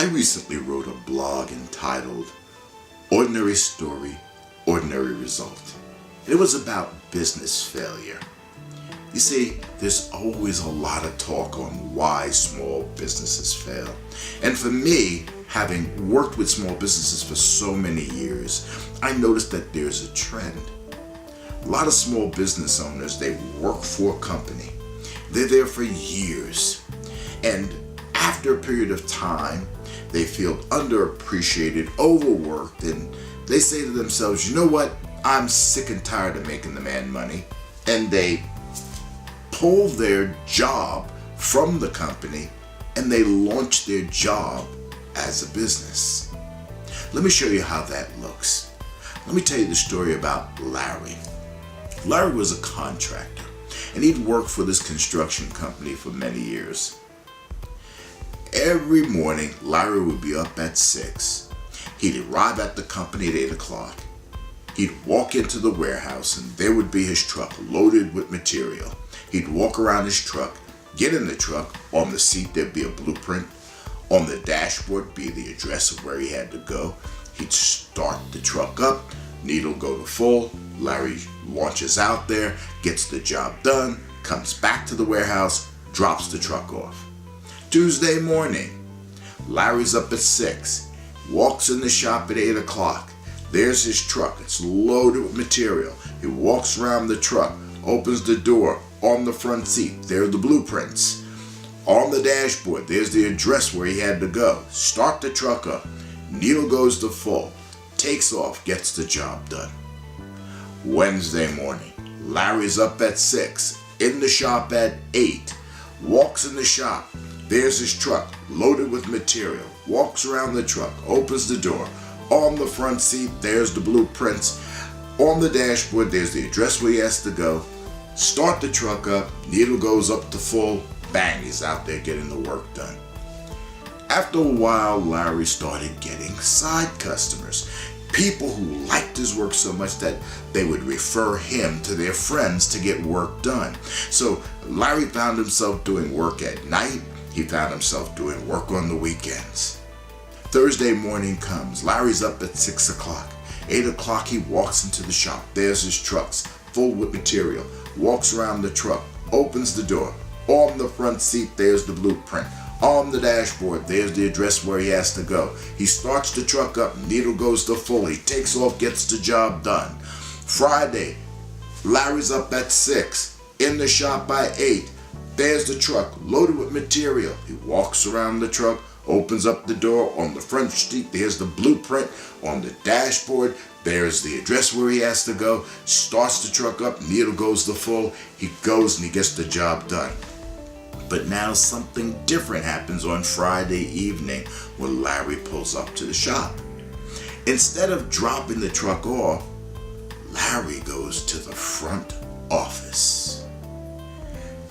I recently wrote a blog entitled Ordinary Story, Ordinary Result. It was about business failure. You see, there's always a lot of talk on why small businesses fail. And for me, having worked with small businesses for so many years, I noticed that there's a trend. A lot of small business owners, they work for a company. They're there for years. And after a period of time, they feel underappreciated, overworked, and they say to themselves, you know what? I'm sick and tired of making the man money. And they pull their job from the company and they launch their job as a business. Let me show you how that looks. Let me tell you the story about Larry. Larry was a contractor and he'd worked for this construction company for many years. Every morning, Larry would be up at 6. He'd arrive at the company at 8 o'clock. He'd walk into the warehouse and there would be his truck loaded with material. He'd walk around his truck, get in the truck. On the seat there'd be a blueprint. On the dashboard be the address of where he had to go. He'd start the truck up, needle go to full. Larry launches out there, gets the job done, comes back to the warehouse, drops the truck off. Tuesday morning, Larry's up at 6, walks in the shop at 8 o'clock. There's his truck, it's loaded with material. He walks around the truck, opens the door. On the front seat, there are the blueprints. On the dashboard, there's the address where he had to go. Start the truck up, needle goes to full, takes off, gets the job done. Wednesday morning, Larry's up at 6, in the shop at 8, walks in the shop. There's his truck, loaded with material, walks around the truck, opens the door. On the front seat, there's the blueprints. On the dashboard, there's the address where he has to go. Start the truck up, needle goes up to full, bang, he's out there getting the work done. After a while, Larry started getting side customers. People who liked his work so much that they would refer him to their friends to get work done. So Larry found himself doing work at night. He found himself doing work on the weekends. Thursday morning comes. Larry's up at 6 o'clock. 8 o'clock he walks into the shop. There's his trucks, full with material. Walks around the truck, opens the door. On the front seat, there's the blueprint. On the dashboard, there's the address where he has to go. He starts the truck up, needle goes to full. He takes off, gets the job done. Friday, Larry's up at 6, in the shop by 8. There's the truck, loaded with material. He walks around the truck, opens up the door. On the front seat, there's the blueprint. On the dashboard, there's the address where he has to go. Starts the truck up, needle goes to full. He goes and he gets the job done. But now something different happens on Friday evening when Larry pulls up to the shop. Instead of dropping the truck off, Larry goes to the front office.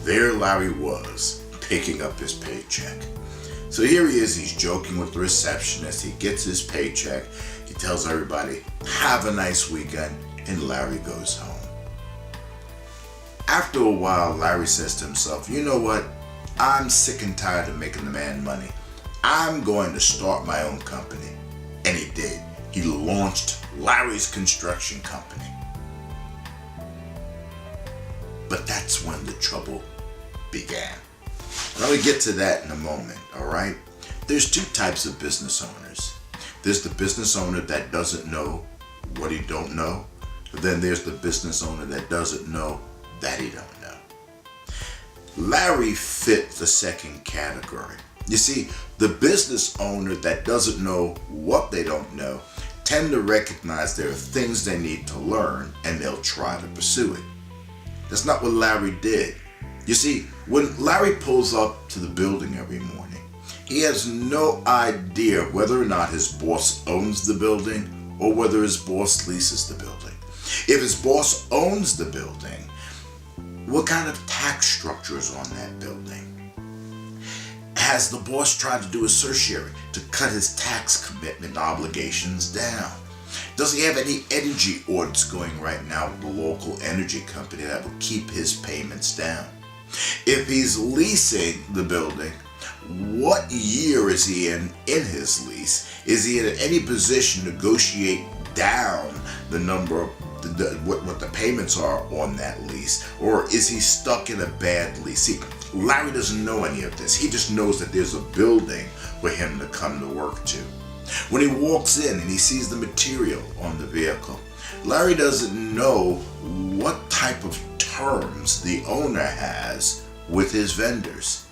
There Larry was, picking up his paycheck. So here he is, he's joking with the receptionist. He gets his paycheck. He tells everybody, have a nice weekend, and Larry goes home. After a while, Larry says to himself, you know what? I'm sick and tired of making the man money. I'm going to start my own company. And he did. He launched Larry's Construction Company. But that's when the trouble began. Let me get to that in a moment, all right? There's two types of business owners. There's the business owner that doesn't know what he don't know. Then there's the business owner that doesn't know that he don't know. Larry fit the second category. You see, the business owner that doesn't know what they don't know tend to recognize there are things they need to learn and they'll try to pursue it. That's not what Larry did. You see, when Larry pulls up to the building every morning, he has no idea whether or not his boss owns the building or whether his boss leases the building. If his boss owns the building, what kind of tax structure is on that building? Has the boss tried to do a certiorari to cut his tax commitment obligations down? Does he have any energy audits going right now with the local energy company that will keep his payments down? If he's leasing the building, What year is he in his lease? Is he in any position to negotiate down the number of what the payments are on that lease? Or is he stuck in a bad lease? See, Larry doesn't know any of this. He just knows that there's a building for him to come to work to. When he walks in and he sees the material on the vehicle, Larry doesn't know what type of terms the owner has with his vendors.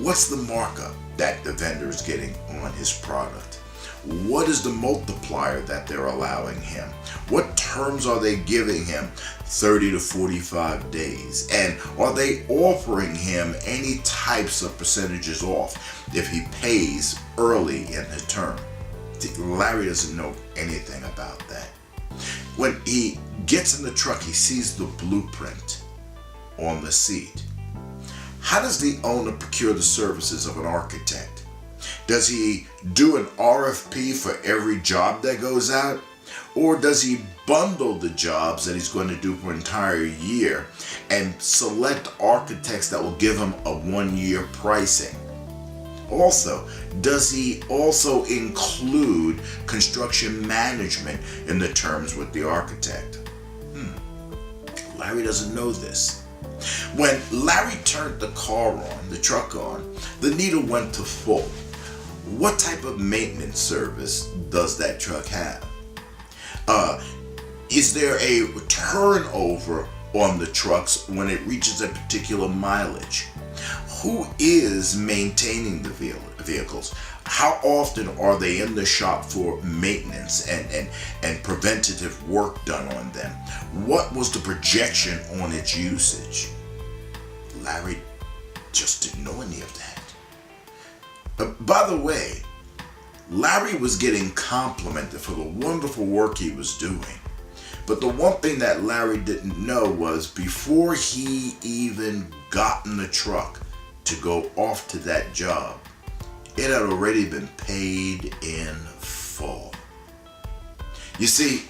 What's the markup that the vendor is getting on his product? What is the multiplier that they're allowing him? What terms are they giving him? 30 to 45 days. And are they offering him any types of percentages off if he pays early in the term? Larry doesn't know anything about that. When he gets in the truck, he sees the blueprint on the seat. How does the owner procure the services of an architect? Does he do an RFP for every job that goes out? Or does he bundle the jobs that he's going to do for an entire year and select architects that will give him a 1-year pricing? Also, does he also include construction management in the terms with the architect? Larry doesn't know this. When Larry turned the truck on, the needle went to full. What type of maintenance service does that truck have? Is there a turnover on the trucks when it reaches a particular mileage? Who is maintaining the vehicles? How often are they in the shop for maintenance and preventative work done on them? What was the projection on its usage? Larry just didn't know any of that. By the way, Larry was getting complimented for the wonderful work he was doing. But the one thing that Larry didn't know was before he even got in the truck to go off to that job, it had already been paid in full. You see,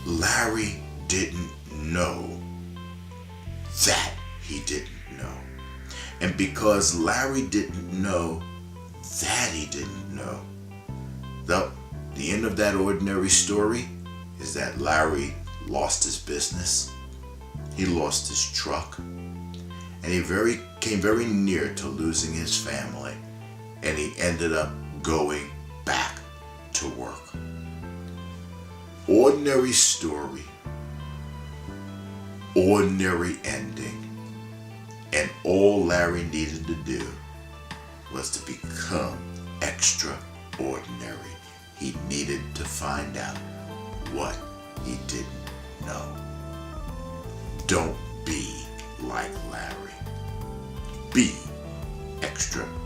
Larry didn't know that he didn't know. And because Larry didn't know that he didn't know, the end of that ordinary story is that Larry lost his business, he lost his truck, and he came very near to losing his family, and he ended up going back to work. Ordinary story, ordinary ending, and all Larry needed to do was to become extraordinary. He needed to find out what he didn't know. Don't be like Larry. Be extraordinary.